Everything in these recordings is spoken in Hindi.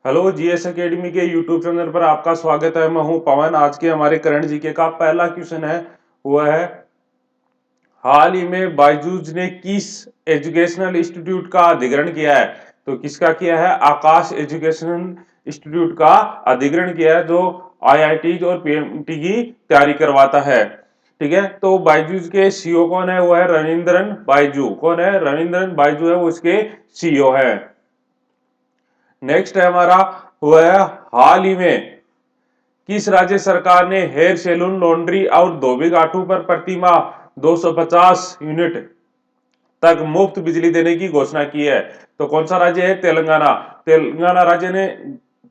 हेलो जीएस एकेडमी के यूट्यूब चैनल पर आपका स्वागत है। मैं हूं पवन। आज के हमारे करंट जीके का पहला क्वेश्चन है वह है हाल ही में बायजूस ने किस एजुकेशनल इंस्टीट्यूट का अधिग्रहण किया है। तो किसका किया है? आकाश एजुकेशनल इंस्टीट्यूट का अधिग्रहण किया है, जो आईआईटी और पीएमटी की तैयारी करवाता है। ठीक है, तो बायजूस के सीईओ कौन है? वो है रविंद्रन बायजू। कौन है? रविंद्रन बायजू है, वो इसके सीईओ है। नेक्स्ट है हमारा, वो है हाल ही में किस राज्य सरकार ने हेयर सैलून, लॉन्ड्री और धोबी घाटों पर प्रति माह 250 यूनिट तक मुफ्त बिजली देने की घोषणा की है। तो कौन सा राज्य है? तेलंगाना।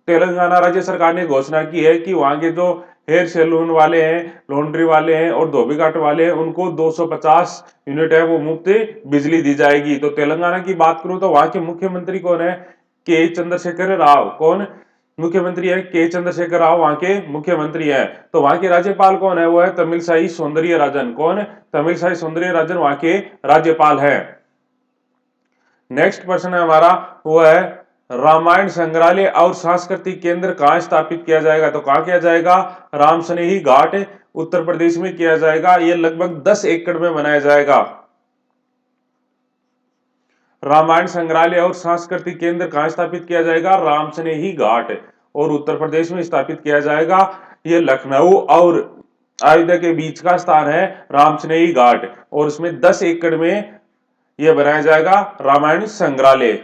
तेलंगाना राज्य सरकार ने घोषणा की है कि वहां के जो हेयर सैलून वाले हैं, लॉन्ड्री वाले हैं और धोबी घाट वाले हैं, उनको 250 यूनिट है वो मुफ्त बिजली दी जाएगी। तो तेलंगाना की बात करूं तो वहां के मुख्यमंत्री कौन है? के चंद्रशेखर राव। कौन मुख्यमंत्री है? के चंद्रशेखर राव वहां के मुख्यमंत्री हैं। तो वहां के राज्यपाल कौन है? वो है तमिलसाई सौंदर्यराजन। कौन? तमिलसाई सौंदर्यराजन वहां के राज्यपाल हैं। नेक्स्ट प्रश्न है हमारा, वो है रामायण संग्रहालय और सांस्कृतिक केंद्र कहां स्थापित किया जाएगा। तो कहां किया जाएगा? राम सनेही घाट, उत्तर प्रदेश में किया जाएगा। यह लगभग 10 एकड़ में बनाया जाएगा। रामायण संग्रहालय और सांस्कृतिक केंद्र कहां स्थापित किया जाएगा? राम सनेही घाट, और उत्तर प्रदेश में स्थापित किया जाएगा। यह लखनऊ और अयोध्या के बीच का स्थान है राम सनेही घाट, और उसमें 10 एकड़ में यह बनाया जाएगा रामायण संग्रहालय।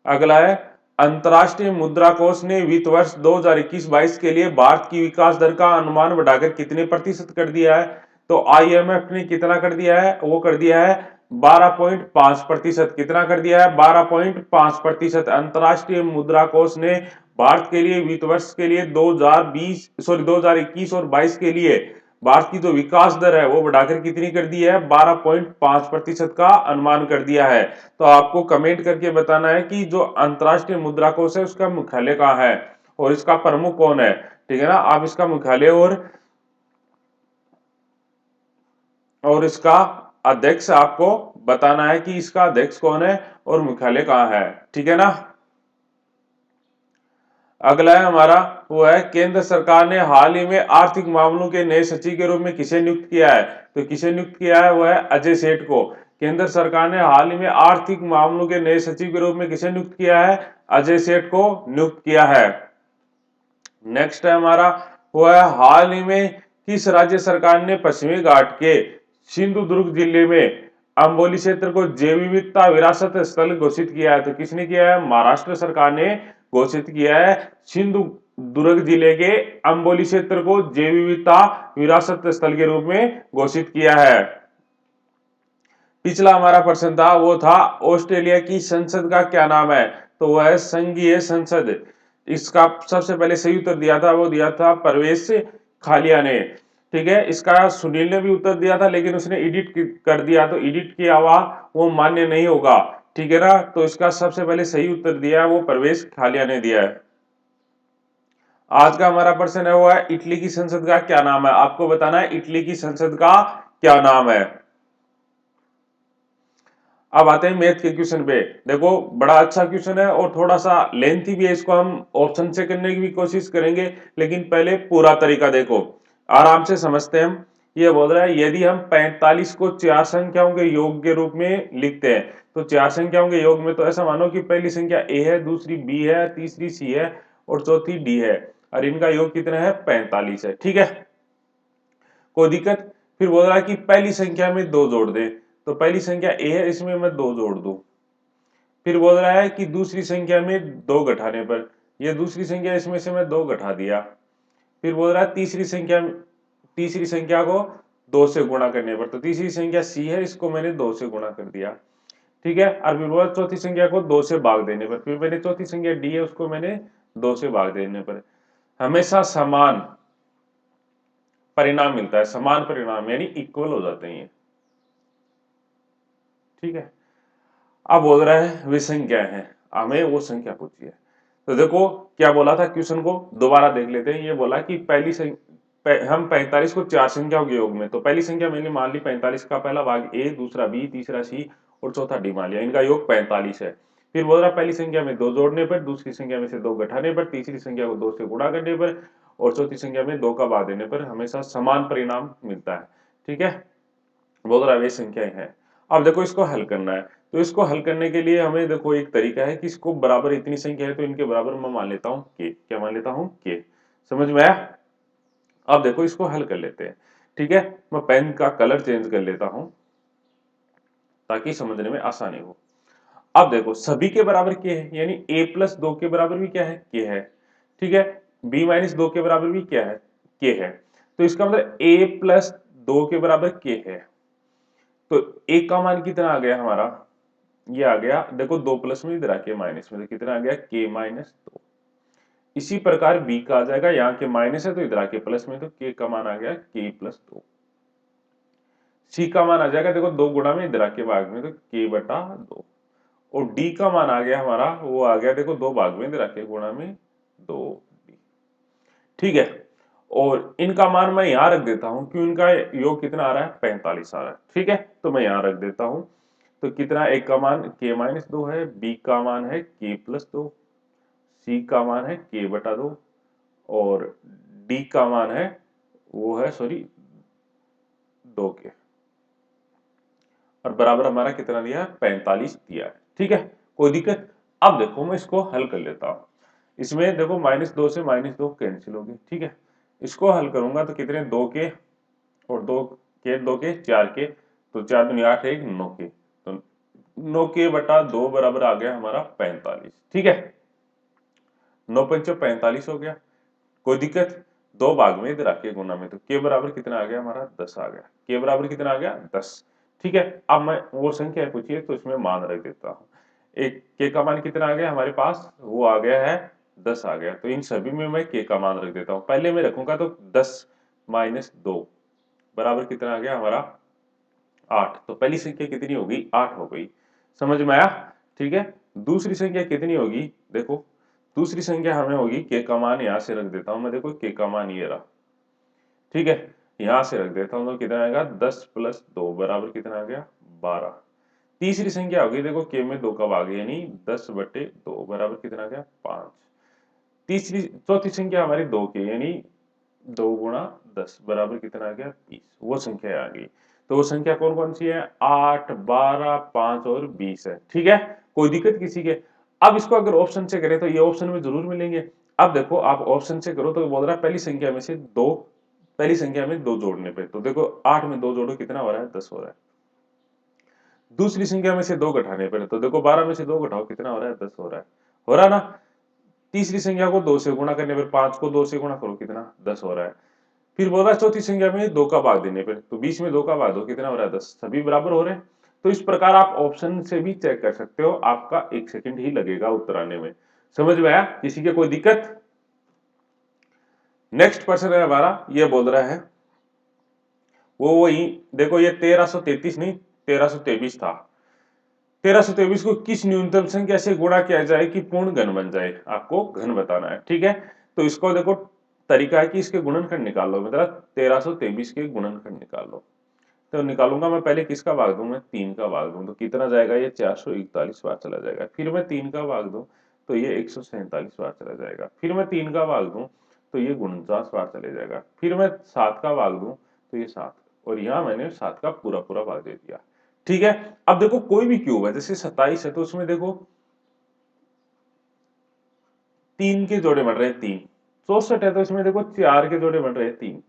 अगला है, अंतर्राष्ट्रीय मुद्रा कोष ने वित्त वर्ष 2021-22 के लिए भारत की विकास दर का अनुमान बढ़ाकर कितने प्रतिशत कर दिया है? तो आईएमएफ ने कितना कर दिया है? वो कर दिया है 12.5%। कितना कर दिया है? 12.5%। अंतर्राष्ट्रीय मुद्रा कोष ने भारत के लिए वित्त वर्ष के लिए 2021 और 22 के लिए भारत की जो विकास दर है वो बढ़ाकर कितनी कर दी है? 12.5% का अनुमान कर दिया है। तो आपको कमेंट करके बताना है कि जो अंतर्राष्ट्रीय मुद्रा कोष है उसका मुख्यालय कहाँ है और इसका प्रमुख कौन है। ठीक है ना, आप इसका मुख्यालय और इसका अध्यक्ष आपको बताना है कि इसका अध्यक्ष कौन है और मुख्यालय कहाँ है। ठीक है ना। अगला है हमारा, वो है केंद्र सरकार ने हाल ही में आर्थिक मामलों के नए सचिव के रूप में किसे नियुक्त किया है। तो किसे नियुक्त किया है? वो है अजय सेठ को। केंद्र सरकार ने हाल ही में आर्थिक मामलों के नए सचिव के रूप में किसे नियुक्त किया है? अजय सेठ को नियुक्त किया है। नेक्स्ट है हमारा, वो है हाल ही में किस राज्य सरकार ने पश्चिमी घाट के सिंधुदुर्ग जिले में अम्बोली क्षेत्र को जैव विविधता विरासत स्थल घोषित किया है। तो किसने किया है? महाराष्ट्र सरकार ने घोषित किया है सिंधु दुर्ग जिले के अम्बोली क्षेत्र को जैव विविधता विरासत स्थल के रूप में घोषित किया है। पिछला हमारा प्रश्न था वो था ऑस्ट्रेलिया की संसद का क्या नाम है। तो वह है संघीय संसद। इसका सबसे पहले सही उत्तर दिया था, वो दिया था परवेश खालिया ने। ठीक है, इसका सुनील ने भी उत्तर दिया था लेकिन उसने एडिट कर दिया, तो एडिट किया हुआ वो मान्य नहीं होगा। ठीक है ना, तो इसका सबसे पहले सही उत्तर दिया है वो परवेश खालिया ने दिया है। आज का हमारा प्रश्न है वो है इटली की संसद का क्या नाम है। आपको बताना है इटली की संसद का क्या नाम है। अब आते हैं मैथ के क्वेश्चन पे। देखो बड़ा अच्छा क्वेश्चन है और थोड़ा सा लेंथी भी है, इसको हम ऑप्शन से करने की भी कोशिश करेंगे, लेकिन पहले पूरा तरीका देखो, आराम से समझते हैं हम। ये बोल रहा है यदि हम 45 को चार संख्याओं के योग के रूप में लिखते हैं, तो चार संख्याओं के योग में तो ऐसा मानो कि पहली संख्या ए है, दूसरी बी है, तीसरी सी है और चौथी डी है, और इनका योग कितना है? 45 है। ठीक है, कोई दिक्कत? फिर बोल रहा है कि पहली संख्या में दो जोड़ दे, तो पहली संख्या ए है, इसमें मैं दो जोड़ दूं। फिर बोल रहा है कि दूसरी संख्या में दो घटाने पर, यह दूसरी संख्या इसमें से मैं दो घटा दिया। फिर बोल रहा है तीसरी संख्या को दो से गुणा करने पर, तो तीसरी संख्या सी है, इसको मैंने दो से गुणा कर दिया। ठीक है, और फिर बोला चौथी संख्या को दो से भाग देने पर, फिर मैंने चौथी संख्या डी है उसको मैंने दो से भाग देने पर हमेशा समान परिणाम मिलता है। समान परिणाम यानी इक्वल हो जाते हैं। ठीक है, अब बोल रहा है वे संख्या है, हमें वो संख्या पूछिए। तो देखो क्या बोला था क्वेश्चन को दोबारा देख लेते हैं। ये बोला कि हम 45 को चार संख्याओं के योग में, तो पहली संख्या मैंने मान ली 45 का पहला भाग ए, दूसरा बी, तीसरा सी और चौथा डी मान लिया, इनका योग 45 है। फिर बोल रहा पहली संख्या में 2 जोड़ने पर, दूसरी संख्या में से 2 घटाने पर, तीसरी संख्या को 2 से गुणा करने पर और चौथी संख्या में 2 का भाग देने पर हमेशा समान परिणाम मिलता है। ठीक है, बोल रहा है वे संख्याएं हैं। अब देखो इसको हल करना है, तो इसको हल करने के लिए हमें देखो एक तरीका है कि इसको बराबर इतनी संख्या है तो इनके बराबर मैं मान लेता हूं के। क्या मान लेता हूं के। समझ में आया। अब देखो इसको हल कर लेते हैं। ठीक है, मैं पेन का कलर चेंज कर लेता हूं ताकि समझने में आसानी हो। अब देखो सभी के बराबर के है, यानी a प्लस 2 के बराबर भी क्या है, के है। ठीक है, b माइनस 2 के बराबर भी क्या है, के है। तो इसका मतलब a प्लस 2 के बराबर के है। तो a का मान कितना आ गया हमारा, ये आ गया देखो 2 प्लस में इधर आके माइनस में, तो कितना आ गया k माइनस 2। इसी प्रकार b का आ जाएगा, यहाँ के माइनस है तो इधर आके प्लस में, तो k का मान आ गया k प्लस 2। c का मान आ जाएगा देखो 2 गुणा में इधर आके भाग में, तो k बटा 2। और d का मान आ गया हमारा, वो आ गया देखो 2 भाग में इधर आके गुणा में 2d। ठीक है, और इनका मान मैं यहां रख देता हूं क्यों, इनका योग कितना आ रहा है, 45 आ रहा है। ठीक है, तो मैं यहां रख देता हूं। तो कितना, एक का मान k माइनस 2 है, b का मान है k प्लस 2, c का मान है k बटा 2 और d का मान है वो है सॉरी 2 के, और बराबर हमारा कितना दिया है, 45 दिया है। ठीक है, कोई दिक्कत। अब देखो मैं इसको हल कर लेता हूं। इसमें देखो माइनस 2 से माइनस 2 कैंसिल हो गए। ठीक है, इसको हल करूंगा तो कितने, 2 के और 2 के 4 के, तो 4 दूनी 8 है 9 के, तो 9 के बटा 2 बराबर आ गया हमारा 45। ठीक है, 9 पंचो 45 हो गया। कोई दिक्कत। दो भाग में इधर आके गुना में, तो के बराबर कितना आ गया हमारा, 10 आ गया। के बराबर कितना आ गया, 10। ठीक है, अब मैं वो संख्या पूछिए तो इसमें मान रख देता हूँ। एक के का मान कितना आ गया हमारे पास, वो आ गया है 10 आ गया। तो इन सभी में मैं के का मान रख देता हूँ। पहले मैं रखूंगा तो 10 माइनस 2 बराबर कितना आ गया हमारा 8। तो पहली संख्या कितनी होगी, 8 हो गई। समझ में आया। ठीक है, दूसरी संख्या कितनी होगी, देखो दूसरी संख्या हमें होगी, के का मान यहां से रख देता हूं मैं, देखो के का मान ये रहा। ठीक है, यहां से रख देता हूं तो कितना आएगा, 10 प्लस 2 बराबर कितना आ गया, 12। तीसरी संख्या होगी, देखो के में 2 का भाग यानी 10 बटे 2 बराबर कितना आ गया, 5। तीसरी चौथी संख्या हमारी 2 के यानी 2 गुणा 10 बराबर कितना आ गया, 20। वो संख्या आ गई। तो वो संख्या कौन कौन सी है, 8, 12, 5 और 20 है। ठीक है, कोई दिक्कत किसी के। अब इसको अगर ऑप्शन से करें तो ये ऑप्शन में जरूर मिलेंगे। अब देखो आप ऑप्शन से करो तो बोल रहा है पहली संख्या में से दो, पहली संख्या में 2 जोड़ने पे, तो देखो 8 में 2 जोड़ो कितना हो रहा है, 10 हो रहा है। दूसरी संख्या में से 2 घटाने पर, तो देखो 12 में से 2 घटाओ कितना हो रहा है, 10 हो रहा है। हो रहा ना। तीसरी संख्या को 2 से गुणा करने पर, 5 को 2 से गुणा करो कितना, 10 हो रहा है। फिर बोला चौथी संख्या में 2 का भाग देने पे, तो 20 में 2 का भाग दो कितना हो रहा है, 10। सभी बराबर हो रहे हैं। तो इस प्रकार आप ऑप्शन से भी चेक कर सकते हो, आपका 1 सेकंड ही लगेगा उत्तर आने में। समझ में आया, किसी के कोई दिक्कत। नेक्स्ट क्वेश्चन है हमारा, ये बोल रहा है वो वही देखो, ये 1333 नहीं 1323 था। 1323 को किस न्यूनतम संख्या से गुणा किया जाए कि पूर्ण घन बन जाए, आपको घन बताना है। ठीक है, तो इसको देखो तरीका है कि इसके गुणनखंड निकाल लो, मतलब 1323 के गुणनखंड निकाल लो। तो निकालूंगा मैं, पहले किसका भाग दूं, मैं 3 का भाग दूं, तो कितना जाएगा, ये 441 बार चला जाएगा। फिर मैं 3 का भाग दूं तो ये 147 बार चला जाएगा। फिर मैं 3 का भाग दूं तो ये 49 बार चले जाएगा। फिर मैं 7 का भाग दूं तो ये 7, और यहाँ मैंने 7 का पूरा पूरा भाग दे दिया। ठीक है, अब देखो कोई भी क्यूब है, जैसे 27 है तो उसमें देखो 3 के जोड़े बन रहे हैं 3। 64 है तो इसमें देखो 4 के जोड़े बन रहे हैं 3,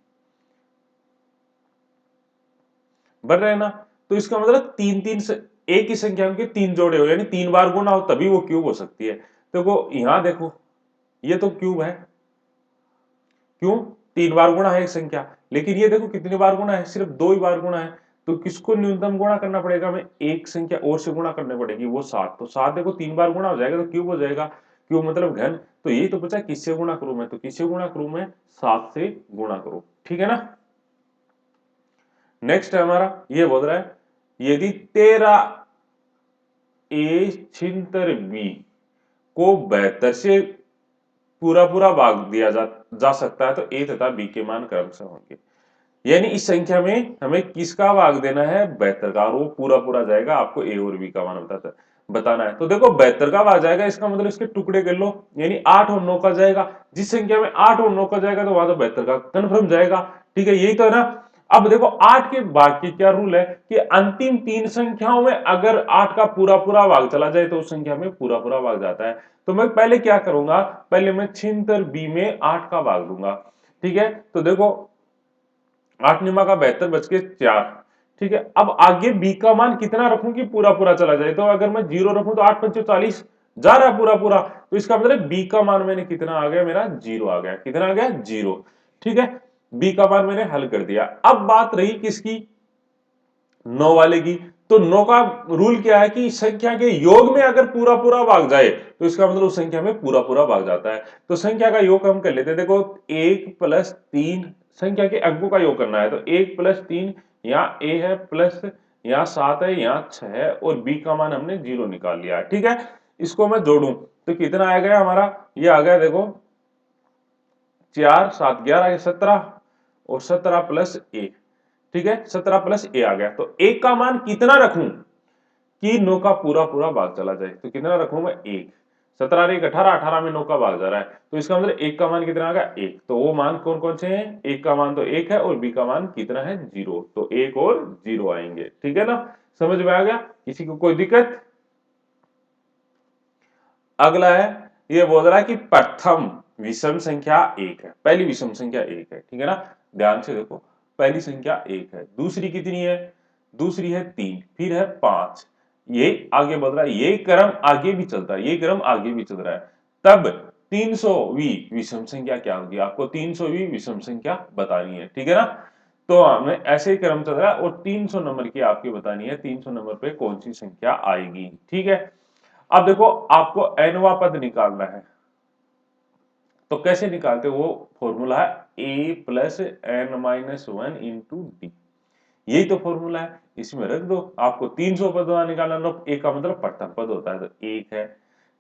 बन रहे हैं ना। तो इसका मतलब तीन तीन से एक ही संख्या के 3 जोड़े हो, यानी 3 बार गुना हो तभी वो क्यूब हो सकती है। देखो यहां देखो, ये तो क्यूब है, क्यों, 3 बार गुणा है एक संख्या। लेकिन ये देखो कितनी बार गुणा है, सिर्फ 2 ही बार गुणा है। तो किसको न्यूनतम गुणा करना पड़ेगा, हमें एक संख्या और से गुणा करनी पड़ेगी, वो 7। तो 7 देखो 3 बार गुणा हो जाएगा तो क्यूब हो जाएगा। क्यूब मतलब घन। तो यही तो बचा, किससे गुणा करूं मैं, तो किससे गुणा करूं मैं, 7 से गुणा करूं। ठीक है ना। नेक्स्ट है हमारा, ये बोल रहा है यदि 13 ए छिहत्तर बी को 72 से पूरा पूरा भाग दिया जा सकता है, तो ए तथा बी के मान क्रमशः होंगे। यानी इस संख्या में हमें किसका भाग देना है, 72 का, और वो पूरा पूरा जाएगा, आपको ए और बी का मान बताता है। बताना है। तो देखो 72 का आ जाएगा, इसका मतलब इसके टुकड़े कर लो, यानी 8 और 9 का जाएगा। जिस संख्या में 8 और 9 का जाएगा तो वहां तो 72 का कन्फर्म जाएगा। ठीक है, यही तो है ना। अब देखो 8 के भाग की क्या रूल है कि अंतिम तीन संख्याओं में अगर 8 का पूरा पूरा भाग चला जाए तो उस संख्या में पूरा पूरा भाग जाता है। तो मैं पहले क्या करूंगा, पहले मैं छिहत्तर बी में 8 का भाग दूंगा। ठीक है, तो देखो 8 निमा का 72 बच के 4। ठीक है, अब आगे बी का मान कितना रखूं कि पूरा पूरा चला जाए, तो अगर मैं 0 रखूं तो 8 पंचे 40 जा रहा है पूरा पूरा, तो इसका मतलब बी का मान मैंने कितना आ गया, मेरा 0 आ गया। कितना आ गया, 0। ठीक है, बी का मान मैंने हल कर दिया। अब बात रही किसकी, 9 वाले की। तो 9 का रूल क्या है कि संख्या के योग में अगर पूरा पूरा भाग जाए तो इसका मतलब उस संख्या में पूरा पूरा भाग जाता है। तो संख्या का योग हम कर लेते हैं। देखो 1 प्लस 3, संख्या के अंकों का योग करना है, तो 1 प्लस 3, यहाँ ए है प्लस, यहाँ 7 है, यहाँ 6 है, और बी का मान हमने 0 निकाल लिया है। ठीक है, इसको मैं जोड़ू तो कितना आ गया हमारा, ये आ गया देखो 4 7 11 17, और 17 प्लस ए। ठीक है, 17 प्लस ए आ गया। तो एक का मान कितना रखूं कि 9 का पूरा पूरा भाग चला जाए, तो कितना रखूं मैं, 1। 17 और 1 18, 18 में 9 का भाग जा रहा है, तो इसका मतलब एक का मान कितना आ गया, 1। तो वो मान कौन कौन से हैं, एक का मान तो 1 है, और बी का मान कितना है, 0। तो 1 और 0 आएंगे। ठीक है ना, समझ में आ गया, किसी को कोई दिक्कत। अगला है, ये बोल रहा है कि प्रथम विषम संख्या 1 है, पहली विषम संख्या 1 है। ठीक है ना, ध्यान से देखो, पहली संख्या 1 है, दूसरी कितनी है, दूसरी है 3, फिर है 5। ये आगे बढ़ रहा है, ये क्रम आगे भी चलता है, ये क्रम आगे भी चल रहा है। तब 300वीं विषम संख्या क्या होगी, आपको 300वीं विषम संख्या बतानी है। ठीक है ना, तो हमें ऐसे ही क्रम चल रहा है, और 300 नंबर की आपकी बतानी है, 300 नंबर पे कौन सी संख्या आएगी। ठीक है, अब देखो आपको nवां पद निकालना है, तो कैसे निकालते हो, वो फॉर्मूला है a plus n minus one into डी। यही तो फॉर्मूला है, इसमें रख दो। आपको 300 पद निकालना, a का मतलब प्रथम पद होता है, तो 1 है।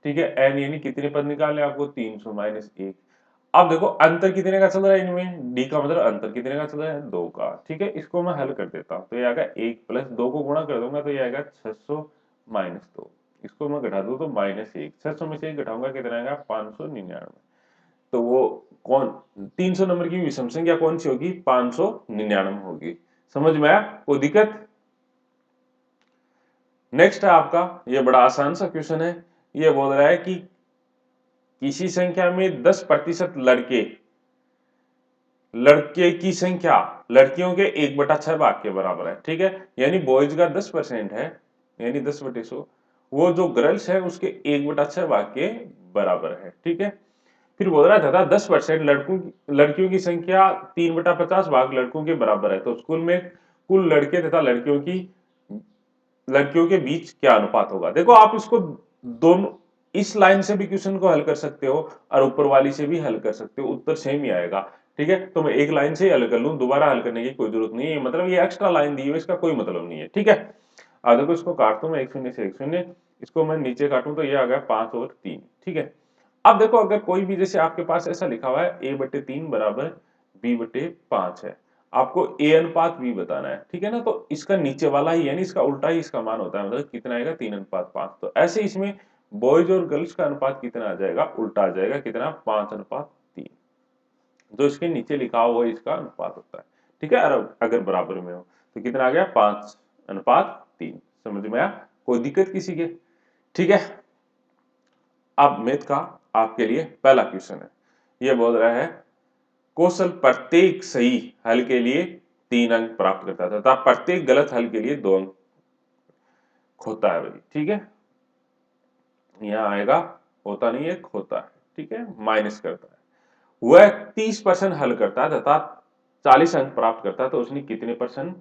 ठीक है, n यानी कितने पद निकालने आपको, 300 माइनस 1। अब देखो अंतर कितने का चल रहा है इनमें, d का मतलब अंतर कितने का चल रहा है, 2 का। ठीक है, इसको मैं हल कर देता हूं, तो ये आएगा 1 प्लस 2 को गुणा कर दूंगा तो ये आएगा 600 माइनस 2। इसको मैं घटा दूं तो माइनस 1, 600 में से 1 घटाऊंगा कितना आएगा, 599। तो वो कौन, 300 नंबर की विषम संख्या कौन सी होगी, 599 होगी। समझ में आया, कोई दिक्कत। नेक्स्ट है आपका, ये बड़ा आसान सा क्वेश्चन है। ये बोल रहा है कि किसी संख्या में 10% लड़के, लड़के की संख्या लड़कियों के 1/6 भाग के बराबर है। ठीक है, यानी बॉयज का 10% है, यानी 10/100, वो जो गर्ल्स है उसके 1/6 भाग के बराबर है। ठीक है, फिर बोल रहा था 10% लड़कियों की संख्या 3/50 भाग लड़कों के बराबर है, तो स्कूल में कुल लड़के तथा लड़कियों के बीच क्या अनुपात होगा। देखो आप इसको दोनों, इस लाइन से भी क्वेश्चन को हल कर सकते हो और ऊपर वाली से भी हल कर सकते हो, उत्तर सेम ही आएगा। ठीक है, तो मैं एक लाइन से ही हल कर लूं, दोबारा हल करने की कोई जरूरत नहीं है, मतलब ये एक्स्ट्रा लाइन दी है, इसका कोई मतलब नहीं है। ठीक है, अब देखो इसको काटता हूं मैं, 1 शून्य से 1 शून्य, इसको मैं नीचे काटूं तो ये आ गया 5 और 3। ठीक है, अब देखो अगर कोई भी, जैसे आपके पास ऐसा लिखा हुआ है a/3 बराबर b/5 है, आपको a अनुपात b बताना है। ठीक है ना, तो इसका नीचे वाला ही यानी इसका उल्टा ही इसका मान होता है, मतलब कितना आएगा, 3:5। तो ऐसे इसमें बॉयज और गर्ल्स का अनुपात कितना आ जाएगा, उल्टा आ जाएगा, कितना, 5:3। जो इसके नीचे लिखा हुआ है इसका अनुपात होता है। ठीक है, और अगर बराबर में हो तो कितना आ गया, 5:3। समझ में आया, कोई दिक्कत किसी के। ठीक है, अब मैथ का आपके लिए पहला क्वेश्चन है। यह बोल रहा है कौशल प्रत्येक सही हल के लिए 3 अंक प्राप्त करता है तथा प्रत्येक गलत हल के लिए 2 अंक खोता है भाई। ठीक है, यहां आएगा, होता नहीं है, खोता है। ठीक है, माइनस करता है। वह 30% हल करता है तथा 40 अंक प्राप्त करता है, तो उसने कितने परसेंट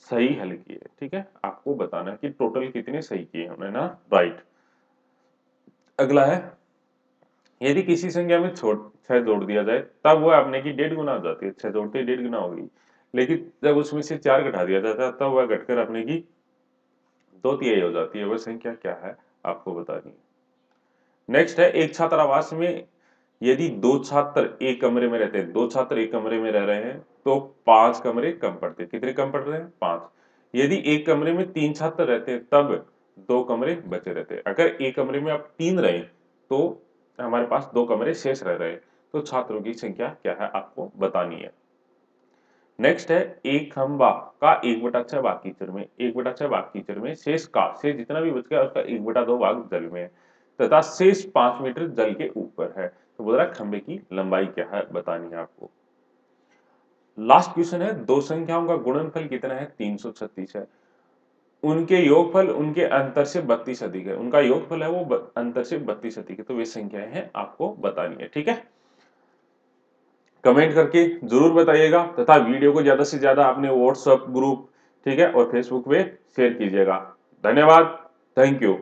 सही हल किए। ठीक है, आपको बताना है कि टोटल कितने सही किए हमने ना, राइट। अगला है, यदि किसी संख्या में छोट 6 जोड़ दिया जाए तब वह अपने की 1.5 गुना हो जाती है, 6 जोड़ते ही 1.5 गुना होगी। लेकिन जब उसमें से 4 घटा दिया जाता है तब वह घटकर अपने की 2/3 हो जाती है। वह संख्या क्या है, आपको बतानी है। नेक्स्ट है, एक छात्रावास में यदि 2 छात्र एक कमरे में रहते हैं, 2 छात्र एक कमरे में रह रहे हैं, तो 5 कमरे कम पड़ते हैं। कितने कम पड़ रहे हैं, 5। यदि एक कमरे में 3 छात्र रहते हैं तब 2 कमरे बचे रहते। अगर एक कमरे में आप 3 रहे तो हमारे पास 2 कमरे शेष रह रहे, तो छात्रों की संख्या क्या है आपको बतानी है। नेक्स्ट है एक खंभा का 1/6 भाग कीचड़ में, 1/6 भाग कीचड़ में, शेष जितना भी बच गया उसका 1/2 भाग जल में है तथा शेष 5 मीटर जल के ऊपर है। तो बोल रहा है खंभे की लंबाई क्या है बतानी है आपको। लास्ट क्वेश्चन है दो संख्याओं का गुणनफल कितना है 336 है, उनके योगफल उनके अंतर से 32 अधिक है, उनका योगफल है वो अंतर से 32 अधिक है, तो वे संख्याएं हैं आपको बतानी है। ठीक है, कमेंट करके जरूर बताइएगा तथा वीडियो को ज्यादा से ज्यादा अपने व्हाट्सएप ग्रुप, ठीक है, और फेसबुक पे शेयर कीजिएगा। धन्यवाद, थैंक यू।